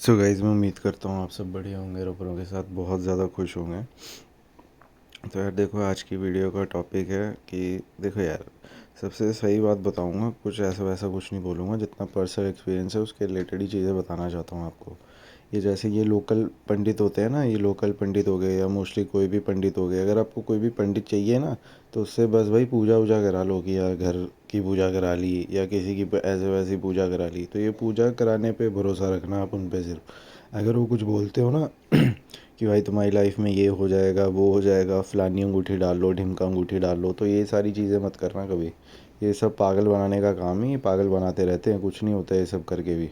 So guys, मैं उम्मीद करता हूँ आप सब बढ़िया होंगे और अपनों के साथ बहुत ज़्यादा खुश होंगे। तो यार देखो, आज की वीडियो का टॉपिक है कि देखो यार, सबसे सही बात बताऊँगा, कुछ ऐसा वैसा कुछ नहीं बोलूँगा, जितना पर्सनल एक्सपीरियंस है उसके रिलेटेड ही चीज़ें बताना चाहता हूँ आपको। ये जैसे ये लोकल पंडित होते हैं ना, ये लोकल पंडित हो गए या मोस्टली कोई भी पंडित हो गए, अगर आपको कोई भी पंडित चाहिए ना, तो उससे बस भाई पूजा वूजा करा लो कि या घर की पूजा करा ली या किसी की ऐसे वैसी पूजा करा ली। तो ये पूजा कराने पे भरोसा रखना आप उन पे सिर्फ। अगर वो कुछ बोलते हो ना कि भाई तुम्हारी लाइफ में ये हो जाएगा वो हो जाएगा, फलानी अंगूठी डाल लो, ढिमका अंगूठी डाल लो, तो ये सारी चीज़ें मत करना कभी। ये सब पागल बनाने का काम है, ये पागल बनाते रहते हैं, कुछ नहीं होता है ये सब करके भी।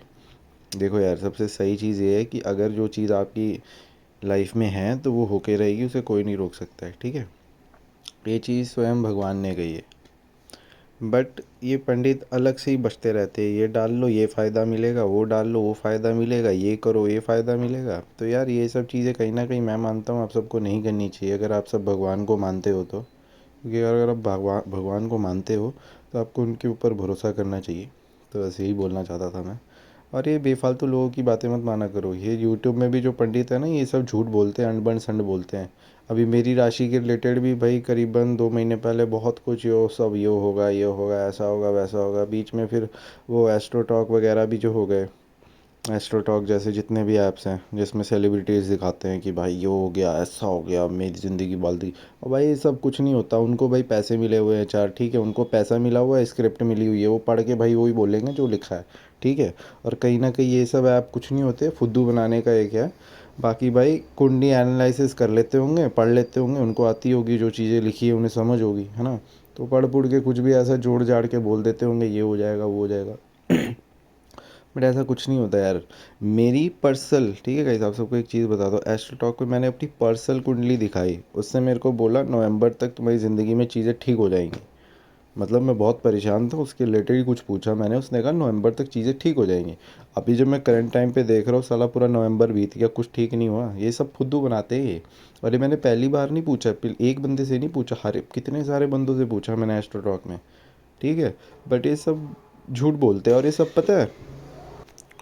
देखो यार, सबसे सही चीज़ ये है कि अगर जो चीज़ आपकी लाइफ में है तो वो होके रहेगी, उसे कोई नहीं रोक सकता है, ठीक है। ये चीज़ स्वयं भगवान ने कही है। बट ये पंडित अलग से ही बचते रहते हैं, ये डाल लो ये फ़ायदा मिलेगा, वो डाल लो वो फ़ायदा मिलेगा, ये करो ये फ़ायदा मिलेगा। तो यार ये सब चीज़ें कहीं ना कहीं मैं मानता हूँ आप सबको नहीं करनी चाहिए, अगर आप सब भगवान को मानते हो तो। क्योंकि अगर आप भगवान भगवान को मानते हो तो आपको उनके ऊपर भरोसा करना चाहिए। तो बस यही बोलना चाहता था मैं। और ये बेफालतू लोगों की बातें मत माना करो। ये यूट्यूब में भी जो पंडित है ना, ये सब झूठ बोलते हैं, अनबन संड बोलते हैं। अभी मेरी राशि के रिलेटेड भी भाई करीबन 2 महीने पहले बहुत कुछ यो सब यो होगा ये होगा ऐसा होगा वैसा होगा, बीच में फिर वो एस्ट्रो टॉक वगैरह भी जो हो गए। एस्ट्रो टॉक जैसे जितने भी ऐप्स हैं जिसमें सेलिब्रिटीज़ दिखाते हैं कि भाई ये हो गया ऐसा हो गया, मेरी ज़िंदगी बदल दी। और भाई ये सब कुछ नहीं होता, उनको भाई पैसे मिले हुए हैं चार, ठीक है, उनको पैसा मिला हुआ है, स्क्रिप्ट मिली हुई है, वो पढ़ के भाई वही बोलेंगे जो लिखा है, ठीक है। और कहीं ना कहीं ये सब ऐप कुछ नहीं होते, फुद्दू बनाने का एक है। बाकी भाई कुंडली एनालिसिस कर लेते होंगे, पढ़ लेते होंगे, उनको आती होगी, जो चीज़ें लिखी है उन्हें समझ होगी, है ना। तो पढ़ पुढ़ के कुछ भी ऐसा जोड़ जाड़ के बोल देते होंगे, ये हो जाएगा वो हो जाएगा। बट ऐसा कुछ नहीं होता यार। मेरी पर्सनल, ठीक है गाइस, आप सबको एक चीज़ बता दो, एस्ट्रो टॉक पे मैंने अपनी पर्सनल कुंडली दिखाई, उससे मेरे को बोला नवंबर तक तुम्हारी ज़िंदगी में चीज़ें ठीक हो जाएंगी। मतलब मैं बहुत परेशान था, उसके रिलेटेड ही कुछ पूछा मैंने, उसने कहा नवंबर तक चीज़ें ठीक हो जाएंगी। अभी जब मैं करंट टाइम पे देख रहा हूँ, साला पूरा नवंबर बीत गया, कुछ ठीक नहीं हुआ। ये सब फुद्दू बनाते हैं ये। और ये मैंने पहली बार नहीं पूछा, एक बंदे से नहीं पूछा, हर कितने सारे बंदों से पूछा मैंने एस्ट्रो टॉक में, ठीक है। बट ये सब झूठ बोलते हैं, और ये सब पता है।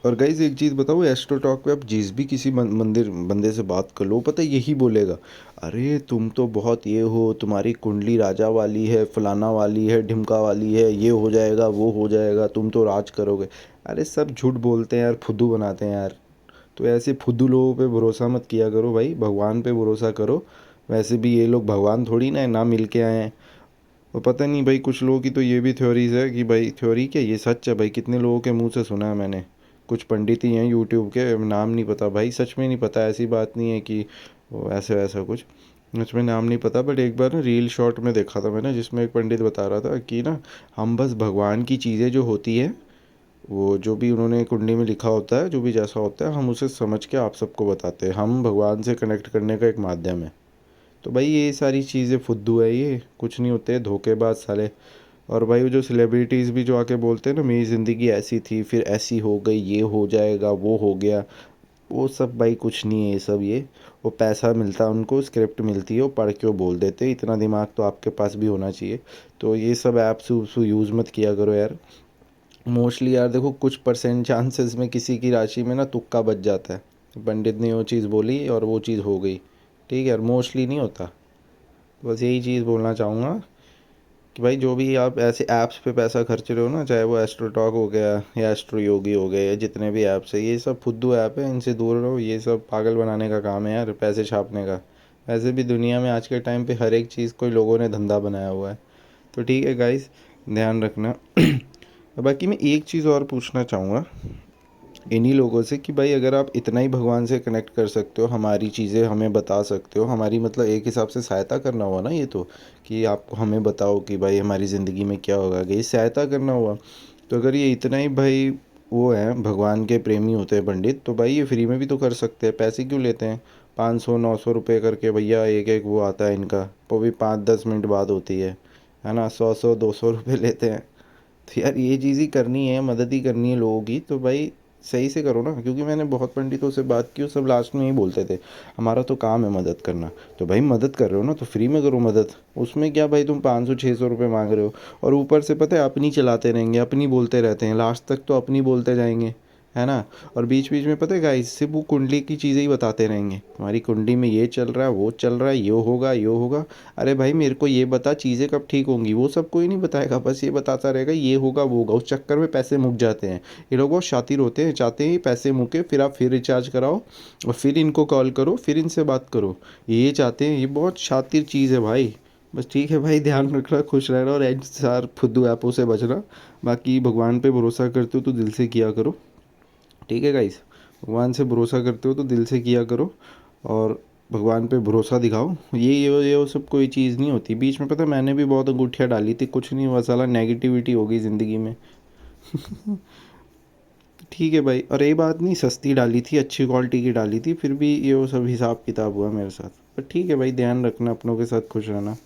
और गाइज एक चीज़ बताओ, एस्ट्रो टॉक पे आप जिस भी किसी मंदिर बंदे से बात कर लो, पता है यही बोलेगा, अरे तुम तो बहुत ये हो, तुम्हारी कुंडली राजा वाली है, फलाना वाली है, ढिमका वाली है, ये हो जाएगा वो हो जाएगा, तुम तो राज करोगे। अरे सब झूठ बोलते हैं यार, फुद्दू बनाते हैं यार। तो ऐसे फुद्दू लोगों पे भरोसा मत किया करो भाई, भगवान पे भरोसा करो। वैसे भी ये लोग भगवान थोड़ी ना मिल के आए हैं। और पता नहीं भाई, कुछ लोगों की तो ये भी थ्योरीज है कि भाई, थ्योरी क्या, ये सच है भाई, कितने लोगों के मुंह से सुना है मैंने। कुछ पंडित ही हैं यूट्यूब के, नाम नहीं पता भाई, सच में नहीं पता, ऐसी बात नहीं है कि वो ऐसे वैसा कुछ, सच में नाम नहीं पता। बट एक बार ना रील शॉर्ट में देखा था मैंने, जिसमें एक पंडित बता रहा था कि ना, हम बस भगवान की चीज़ें जो होती है, वो जो भी उन्होंने कुंडली में लिखा होता है, जो भी जैसा होता है, हम उसे समझ के आप सबको बताते हैं, हम भगवान से कनेक्ट करने का एक माध्यम है। तो भाई ये सारी चीज़ें फुद्दू है, ये कुछ नहीं होते, धोखेबाज साले। और भाई वो जो सेलिब्रिटीज़ भी जो आके बोलते हैं ना, मेरी ज़िंदगी ऐसी थी फिर ऐसी हो गई, ये हो जाएगा वो हो गया, वो सब भाई कुछ नहीं है ये सब। ये वो पैसा मिलता है उनको, स्क्रिप्ट मिलती है, वो पढ़ के वो बोल देते हैं। इतना दिमाग तो आपके पास भी होना चाहिए। तो ये सब ऐप्स यूज़ मत किया करो यार। मोस्टली यार देखो, कुछ परसेंट चांसेस में किसी की राशि में ना तुक्का बच जाता है, पंडित ने वो चीज़ बोली और वो चीज़ हो गई, ठीक है यार, मोस्टली नहीं होता। तो बस यही चीज़ बोलना चाहूँगा कि भाई जो भी आप ऐसे ऐप्स पे पैसा खर्च रहे हो ना, चाहे वो एस्ट्रो टॉक हो गया या एस्ट्रो योगी हो गए या जितने भी ऐप्स है, ये सब फुद्दू ऐप है, इनसे दूर रहो। ये सब पागल बनाने का काम है यार, पैसे छापने का। वैसे भी दुनिया में आज के टाइम पे हर एक चीज़ कोई लोगों ने धंधा बनाया हुआ है। तो ठीक है गाइस, ध्यान रखना। बाकी मैं एक चीज़ और पूछना चाहूँगा इन्हीं लोगों से कि भाई, अगर आप इतना ही भगवान से कनेक्ट कर सकते हो, हमारी चीज़ें हमें बता सकते हो, हमारी मतलब एक हिसाब से सहायता करना हुआ ना ये तो, कि आप हमें बताओ कि भाई हमारी ज़िंदगी में क्या होगा, ये सहायता करना हुआ। तो अगर ये इतना ही भाई वो है, भगवान के प्रेमी होते हैं पंडित, तो भाई ये फ्री में भी तो कर सकते हैं, पैसे क्यों लेते हैं। 500 900 रुपये करके भैया एक एक वो आता है इनका, वो भी 5 10 मिनट बाद होती है ना, 100 100 200 रुपये लेते हैं। तो यार ये चीज़ ही करनी है, मदद ही करनी है लोगों की, तो भाई सही से करो ना। क्योंकि मैंने बहुत पंडितों से बात की, वो सब लास्ट में ही बोलते थे, हमारा तो काम है मदद करना। तो भाई मदद कर रहे हो ना, तो फ्री में करो मदद। उसमें क्या भाई, तुम 500 600 रुपये मांग रहे हो, और ऊपर से पता है अपनी चलाते रहेंगे, अपनी बोलते रहते हैं, लास्ट तक तो अपनी बोलते जाएंगे। है ना। और बीच बीच में पता है गाइस सिर्फ वो कुंडली की चीज़ें ही बताते रहेंगे, तुम्हारी कुंडली में ये चल रहा है, वो चल रहा है, ये होगा। अरे भाई मेरे को ये बता चीज़ें कब ठीक होंगी, वो सब कोई नहीं बताएगा, बस ये बताता रहेगा ये होगा वो होगा। उस चक्कर में पैसे मुक जाते हैं। ये लोग बहुत शातिर होते हैं, चाहते हैं पैसे मुके, फिर आप फिर रिचार्ज कराओ और फिर इनको कॉल करो, फिर इनसे बात करो, ये चाहते हैं। ये बहुत शातिर चीज़ है भाई। बस ठीक है भाई, ध्यान रखना, खुश रहना और सार फुद्दू ऐपों से बचना। बाकी भगवान पे भरोसा करते हो तो दिल से किया करो, ठीक है गाइस। भगवान से भरोसा करते हो तो दिल से किया करो और भगवान पे भरोसा दिखाओ। ये वो सब कोई चीज़ नहीं होती। बीच में पता है मैंने भी बहुत अंगूठियाँ डाली थी, कुछ नहीं हुआ, साला नेगेटिविटी हो गई ज़िंदगी में। ठीक है भाई, और ये बात नहीं, सस्ती डाली थी, अच्छी क्वालिटी की डाली थी, फिर भी ये वो सब हिसाब किताब हुआ मेरे साथ। पर ठीक है भाई, ध्यान रखना, अपनों के साथ खुश रहना।